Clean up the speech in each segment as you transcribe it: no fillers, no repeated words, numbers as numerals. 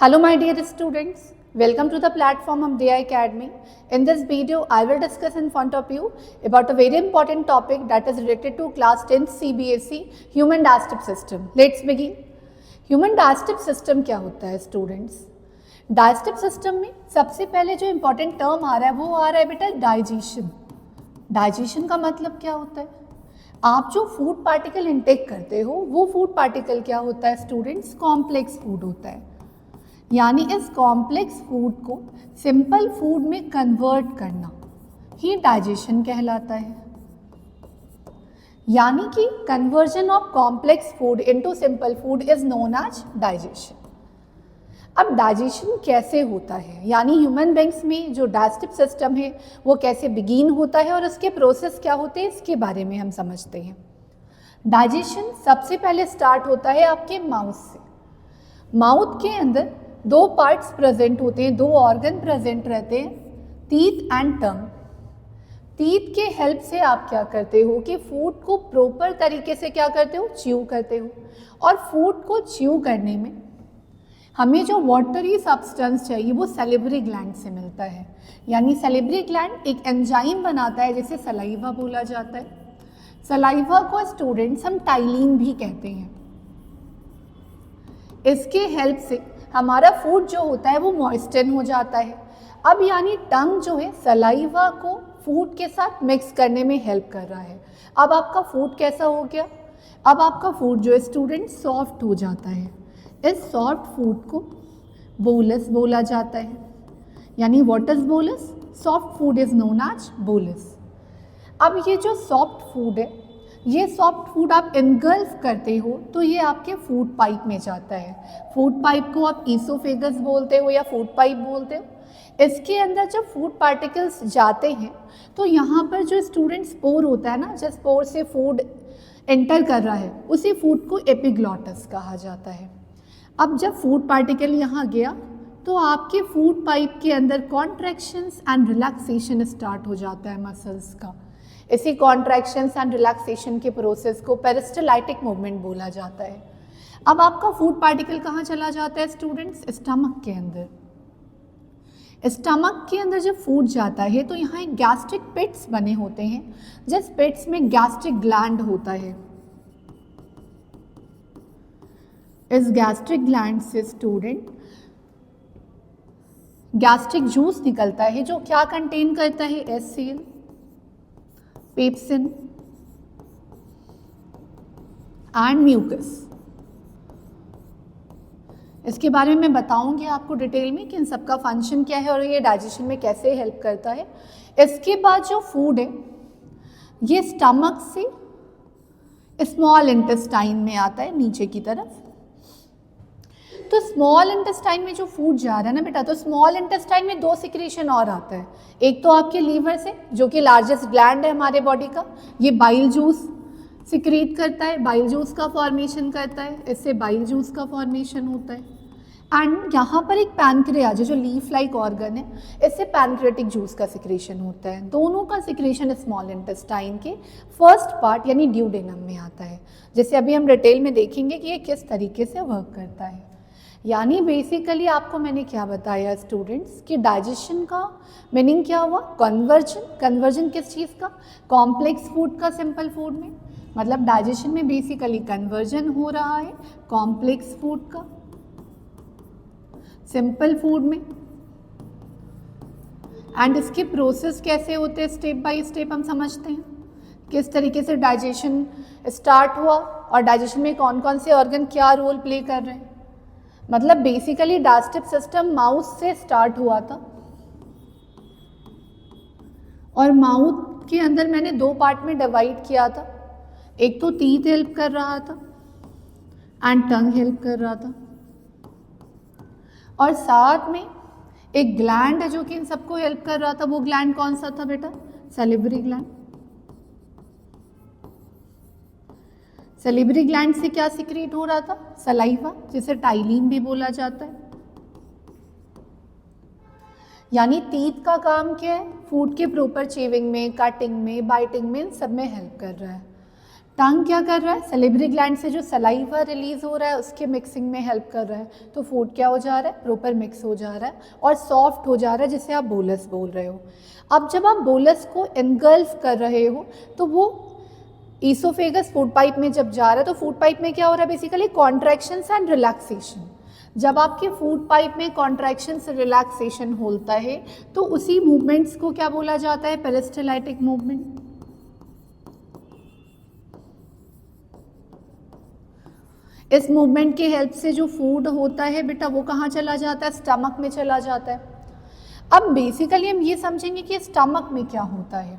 Hello my dear students, welcome to the platform of DI Academy. In this video, I will discuss in front of you about a very important topic that is related to class 10th CBSE Human Digestive System. Let's begin. Human Digestive System क्या होता है students? Digestive system में सबसे पहले जो important term आ रहा है वो आ रहा है बेटा डाइजेशन. डाइजेशन का मतलब क्या होता है? आप जो फूड पार्टिकल इंटेक करते हो वो फूड पार्टिकल क्या होता है स्टूडेंट्स? कॉम्प्लेक्स फूड होता है. यानी इस कॉम्प्लेक्स फूड को सिंपल फूड में कन्वर्ट करना ही डाइजेशन कहलाता है. यानी कि conversion of complex food into simple food is known as digestion. अब डाइजेशन कैसे होता है, यानी ह्यूमन बींग्स में जो डाइजेस्टिव सिस्टम है वो कैसे बिगिन होता है और उसके प्रोसेस क्या होते हैं इसके बारे में हम समझते हैं. डाइजेशन सबसे पहले स्टार्ट होता है आपके माउथ से. माउथ के अंदर दो पार्ट्स प्रेजेंट होते हैं, दो ऑर्गन प्रेजेंट रहते हैं, टीथ एंड टंग. टीथ के हेल्प से आप क्या करते हो कि फूड को प्रॉपर तरीके से क्या करते हो? च्यू करते हो. और फूड को च्यू करने में हमें जो वाटरी सब्सटेंस चाहिए वो सैलिवरी ग्लैंड से मिलता है. यानी सैलिवरी ग्लैंड एक एंजाइम बनाता है जिसे सलाइवा बोला जाता है. सलाइवा को स्टूडेंट्स हम टाइलिन भी कहते हैं. इसके हेल्प से हमारा फूड जो होता है वो मॉइस्चन हो जाता है. अब यानी टंग जो है सलाइवा को फूड के साथ मिक्स करने में हेल्प कर रहा है. अब आपका फूड कैसा हो गया? अब आपका फूड जो है स्टूडेंट सॉफ्ट हो जाता है. इस सॉफ्ट फूड को बोलस बोला जाता है. यानी what is bolus? Soft food is known as bolus. अब ये जो सॉफ्ट फूड है, ये सॉफ्ट फूड आप इनगल्फ करते हो तो ये आपके फूड पाइप में जाता है. फूड पाइप को आप ईसोफेगस बोलते हो या फूड पाइप बोलते हो. इसके अंदर जब फूड पार्टिकल्स जाते हैं तो यहाँ पर जो स्टूडेंट स्पोर होता है ना, जिस स्पोर से फूड एंटर कर रहा है उसी फूड को एपिग्लॉटस कहा जाता है. अब जब फूड पार्टिकल यहाँ गया तो आपके फूड पाइप के अंदर कॉन्ट्रैक्शंस एंड रिलैक्सेशन स्टार्ट हो जाता है मसल्स का. इसी कॉन्ट्रैक्शंस एंड रिलैक्सेशन के प्रोसेस को पेरिस्टाल्टिक मूवमेंट बोला जाता है. अब आपका फूड पार्टिकल कहाँ चला जाता है स्टूडेंट्स? स्टमक के अंदर. स्टमक के अंदर जब फूड जाता है तो यहाँ एक गैस्ट्रिक पिट्स बने होते हैं, जिस पिट्स में गैस्ट्रिक ग्लैंड होता है. इस गैस्ट्रिक ग्लैंड से स्टूडेंट गैस्ट्रिक जूस निकलता है जो क्या कंटेन करता है? Acid, pepsin and mucus. इसके बारे में मैं बताऊंगी आपको डिटेल में कि इन सबका फंक्शन क्या है और ये डाइजेशन में कैसे हेल्प करता है. इसके बाद जो फूड है ये स्टमक से स्मॉल इंटेस्टाइन में आता है नीचे की तरफ. तो स्मॉल इंटेस्टाइन में जो फूड जा रहा है ना बेटा, तो स्मॉल इंटेस्टाइन में दो सिक्रीशन और आता है. एक तो आपके लीवर से जो कि लार्जेस्ट ग्लैंड है हमारे बॉडी का, ये बाइल जूस सिक्रीट करता है, बाइल जूस का फॉर्मेशन करता है. इससे बाइल जूस का फॉर्मेशन होता है. एंड यहाँ पर एक पैनक्रियाज जो लीफ लाइक ऑर्गन है, इससे पैनक्रियाटिक जूस का सिक्रेशन होता है. दोनों का सिक्रेशन स्मॉल इंटेस्टाइन के फर्स्ट पार्ट यानी ड्यूडेनम में आता है, जैसे अभी हम डिटेल में देखेंगे कि ये किस तरीके से वर्क करता है. यानी बेसिकली आपको मैंने क्या बताया स्टूडेंट्स कि डाइजेशन का मीनिंग क्या हुआ? कन्वर्जन. कन्वर्जन किस चीज़ का? कॉम्प्लेक्स फूड का सिंपल फूड में. मतलब डाइजेशन में बेसिकली कन्वर्जन हो रहा है कॉम्प्लेक्स फूड का सिंपल फूड में. एंड इसके प्रोसेस कैसे होते हैं स्टेप बाय स्टेप हम समझते हैं. किस तरीके से डाइजेशन स्टार्ट हुआ और डाइजेशन में कौन कौन से ऑर्गन क्या रोल प्ले कर रहे हैं. मतलब बेसिकली डाइजेस्टिव सिस्टम माउथ से स्टार्ट हुआ था और माउथ के अंदर मैंने दो पार्ट में डिवाइड किया था. एक तो टीथ हेल्प कर रहा था एंड टंग हेल्प कर रहा था, और साथ में एक ग्लैंड है जो कि इन सबको हेल्प कर रहा था. वो ग्लैंड कौन सा था बेटा? Salivary gland. सैलिवरी ग्लैंड से क्या सिक्रीट हो रहा था? सलाइवा, जिसे टाइलिन भी बोला जाता है. यानी टीथ का काम क्या है? फूड के प्रॉपर चेविंग में, कटिंग में, बाइटिंग में, इन सब में हेल्प कर रहा है. टंग क्या कर रहा है, सैलिवरी ग्लैंड से जो सलाइवा रिलीज हो रहा है उसके मिक्सिंग में हेल्प कर रहा है, तो फूड क्या हो जा रहा है, प्रॉपर मिक्स हो जा रहा है और सॉफ्ट हो जा रहा है, जिसे आप बोलस बोल रहे हो। अब जब आप बोलस को एनगल्फ कर रहे हो तो वो ईसोफेगस फूड पाइप में जब जा रहा है तो फूड पाइप में क्या हो रहा है, बेसिकली कॉन्ट्रैक्शंस एंड रिलैक्सेशन। जब आपके फूड पाइप में कॉन्ट्रैक्शन से रिलैक्सेशन होता है तो उसी मूवमेंट्स को क्या बोला जाता है, पेरिस्टाल्टिक मूवमेंट। इस मूवमेंट की हेल्प से जो फूड होता है बेटा वो कहाँ चला जाता है, स्टमक में चला जाता है। अब बेसिकली हम ये समझेंगे कि स्टमक में क्या होता है,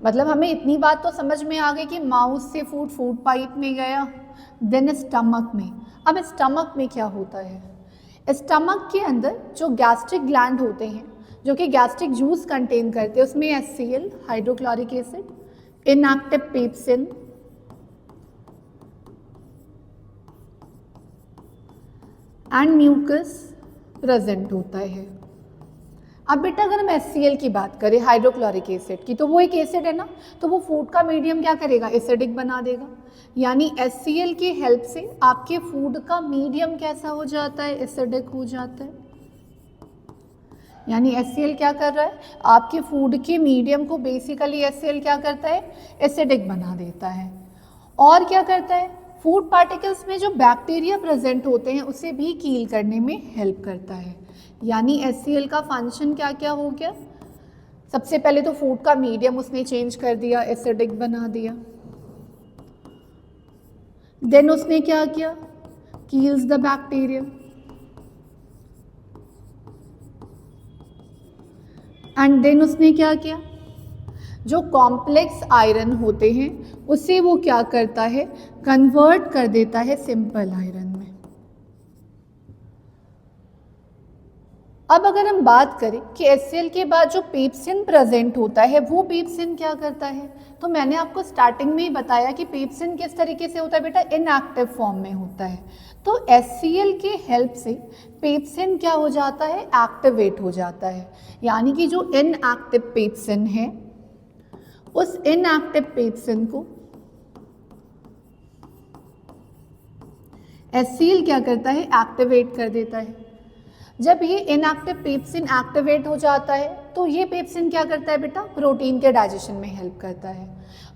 मतलब हमें इतनी बात तो समझ में आ गई कि माउथ से फूड पाइप में गया, देन स्टमक में। अब स्टमक में क्या होता है, स्टमक के अंदर जो गैस्ट्रिक ग्लैंड होते हैं जो कि गैस्ट्रिक जूस कंटेन करते हैं, उसमें HCl hydrochloric acid, inactive pepsin and mucus present होता है। अब बेटा अगर हम HCl की बात करें, हाइड्रोक्लोरिक एसिड की, तो वो एक एसिड है ना, तो वो फूड का मीडियम क्या करेगा, एसिडिक बना देगा। यानी HCl की हेल्प से आपके फूड का मीडियम कैसा हो जाता है, एसिडिक हो जाता है। यानी HCl क्या कर रहा है, आपके फूड के मीडियम को बेसिकली HCl क्या करता है, एसिडिक बना देता है। और क्या करता है, फूड पार्टिकल्स में जो बैक्टीरिया प्रेजेंट होते हैं उसे भी कील करने में हेल्प करता है। यानी HCl का फंक्शन क्या क्या हो गया, सबसे पहले तो फूड का मीडियम उसने चेंज कर दिया, एसिडिक बना दिया। देन उसने क्या किया, kills the bacteria. And then उसने क्या किया, जो कॉम्प्लेक्स आयरन होते हैं उसे वो क्या करता है, कन्वर्ट कर देता है सिंपल आयरन में। अब अगर हम बात करें कि HCl के बाद जो पेप्सिन प्रेजेंट होता है वो पेप्सिन क्या करता है, तो मैंने आपको स्टार्टिंग में ही बताया कि पेप्सिन किस तरीके से होता है बेटा, इनएक्टिव फॉर्म में होता है। तो HCl के हेल्प से पेप्सिन क्या हो जाता है, एक्टिवेट हो जाता है। यानी कि जो इनएक्टिव पेप्सिन है उस इनएक्टिव पेप्सिन को HCl क्या करता है, एक्टिवेट कर देता है। जब ये इनएक्टिव पेप्सिन एक्टिवेट हो जाता है तो ये पेप्सिन क्या करता है बेटा, प्रोटीन के डाइजेशन में हेल्प करता है।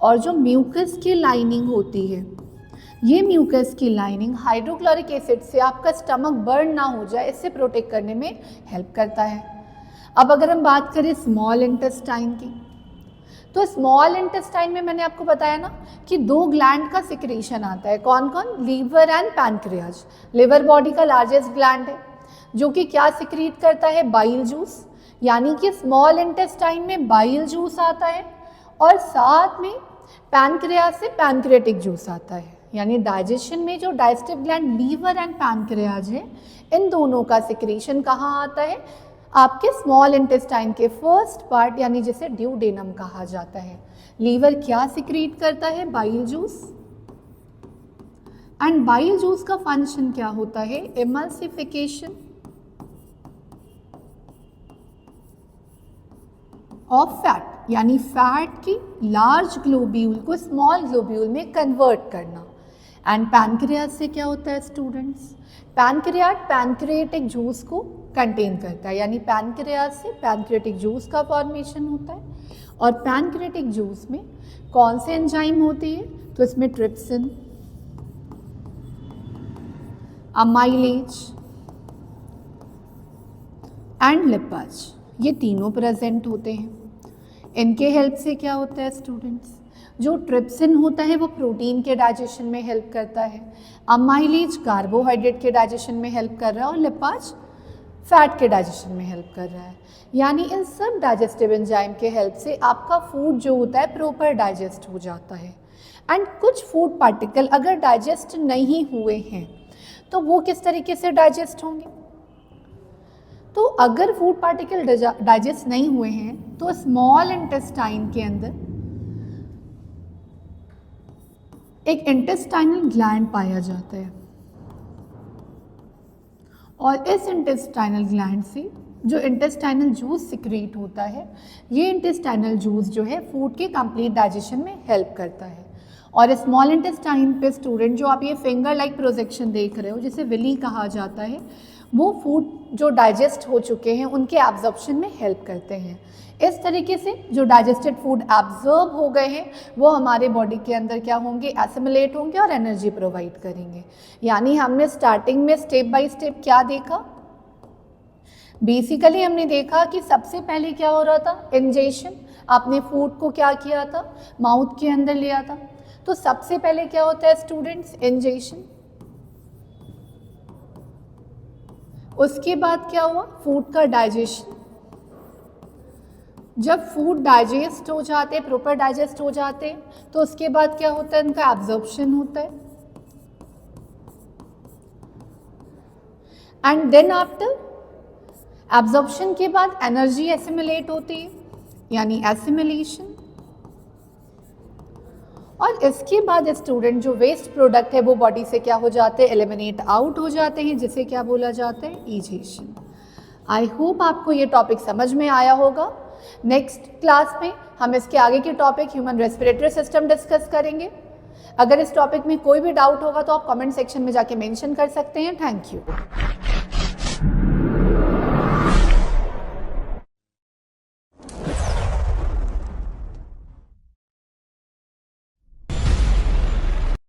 और जो म्यूकस की लाइनिंग होती है, ये म्यूकस की लाइनिंग हाइड्रोक्लोरिक एसिड से आपका स्टमक बर्न ना हो जाए इससे प्रोटेक्ट करने में हेल्प करता है। अब अगर हम बात करें स्मॉल इंटेस्टाइन की, तो स्मॉल इंटेस्टाइन में मैंने आपको बताया ना कि 2 ग्लैंड का सिक्रीशन आता है, कौन कौन, liver and pancreas. Liver body का लार्जेस्ट ग्लैंड है जो कि क्या सिक्रीट करता है, बाइल जूस। यानी कि स्मॉल इंटेस्टाइन में बाइल जूस आता है और साथ में पैनक्रियाज से पैनक्रियाटिक जूस आता है। यानी डाइजेशन में जो digestive gland liver and pancreas है, इन दोनों का सिक्रीशन कहाँ आता है, आपके स्मॉल इंटेस्टाइन के फर्स्ट पार्ट, यानी जिसे ड्यूडेनम कहा जाता है। लीवर क्या सिक्रीट करता है, bile juice. And bile juice का फंक्शन क्या होता है, इमल्सिफिकेशन ऑफ फैट, यानी फैट की लार्ज ग्लोब्यूल को स्मॉल ग्लोब्यूल में कन्वर्ट करना। एंड पैनक्रियाज से क्या होता है स्टूडेंट्स, पैनक्रियाट पैनक्रियाटिक जूस को कंटेन करता है। यानी पैनक्रियाज से पैनक्रियाटिक जूस का फॉर्मेशन होता है। और पैनक्रियाटिक जूस में कौन से एंजाइम होती है, तो इसमें ट्रिप्सिन, अमाइलेज एंड लिपाज, ये तीनों प्रेजेंट होते हैं। इनके हेल्प से क्या होता है स्टूडेंट्स, जो ट्रिप्सिन होता है वो प्रोटीन के डाइजेशन में हेल्प करता है, अमाइलेज कार्बोहाइड्रेट के डाइजेशन में हेल्प कर रहा है और लिपाज फैट के डाइजेशन में हेल्प कर रहा है। यानी इन सब डाइजेस्टिव एंजाइम के हेल्प से आपका फूड जो होता है प्रॉपर डाइजेस्ट हो जाता है। एंड कुछ फूड पार्टिकल अगर डाइजेस्ट नहीं हुए हैं तो वो किस तरीके से डाइजेस्ट होंगे, तो अगर फूड पार्टिकल डाइजेस्ट नहीं हुए हैं तो स्मॉल इंटेस्टाइन के अंदर एक इंटेस्टाइनल ग्लैंड पाया जाता है और इस इंटेस्टाइनल ग्लैंड से जो इंटेस्टाइनल जूस सिक्रीट होता है, ये इंटेस्टाइनल जूस जो है फूड के कंप्लीट डाइजेशन में हेल्प करता है। और स्मॉल इंटेस्टाइन पे स्टूडेंट जो आप ये फिंगर लाइक प्रोजेक्शन देख रहे हो जिसे विली कहा जाता है, वो फूड जो डाइजेस्ट हो चुके हैं उनके एब्जॉर्प्शन में हेल्प करते हैं। इस तरीके से जो डाइजेस्टेड फूड एब्जॉर्ब हो गए हैं वो हमारे बॉडी के अंदर क्या होंगे, एसिमिलेट होंगे और एनर्जी प्रोवाइड करेंगे। यानी हमने स्टार्टिंग में स्टेप बाय स्टेप क्या देखा, बेसिकली हमने देखा कि सबसे पहले क्या हो रहा था, इंजेशन। आपने फूड को क्या किया था, माउथ के अंदर लिया था। तो सबसे पहले क्या होता है स्टूडेंट्स, इंजेशन। उसके बाद क्या हुआ, फूड का डाइजेशन। जब फूड डाइजेस्ट हो जाते, प्रॉपर डाइजेस्ट हो जाते, तो उसके बाद क्या होता है, इनका एब्जॉर्प्शन होता है। एंड देन आफ्टर एब्जॉर्प्शन के बाद एनर्जी एसिमिलेट होती है, यानी एसिमिलेशन। और इसके बाद स्टूडेंट जो वेस्ट प्रोडक्ट है वो बॉडी से क्या हो जाते हैं, एलिमिनेट आउट हो जाते हैं, जिसे क्या बोला जाता है, ईजेशन। आई होप आपको ये टॉपिक समझ में आया होगा। नेक्स्ट क्लास में हम इसके आगे के topic human respiratory system discuss करेंगे। अगर इस टॉपिक में कोई भी डाउट होगा तो आप कमेंट सेक्शन में जाके मेंशन कर सकते हैं। Thank you.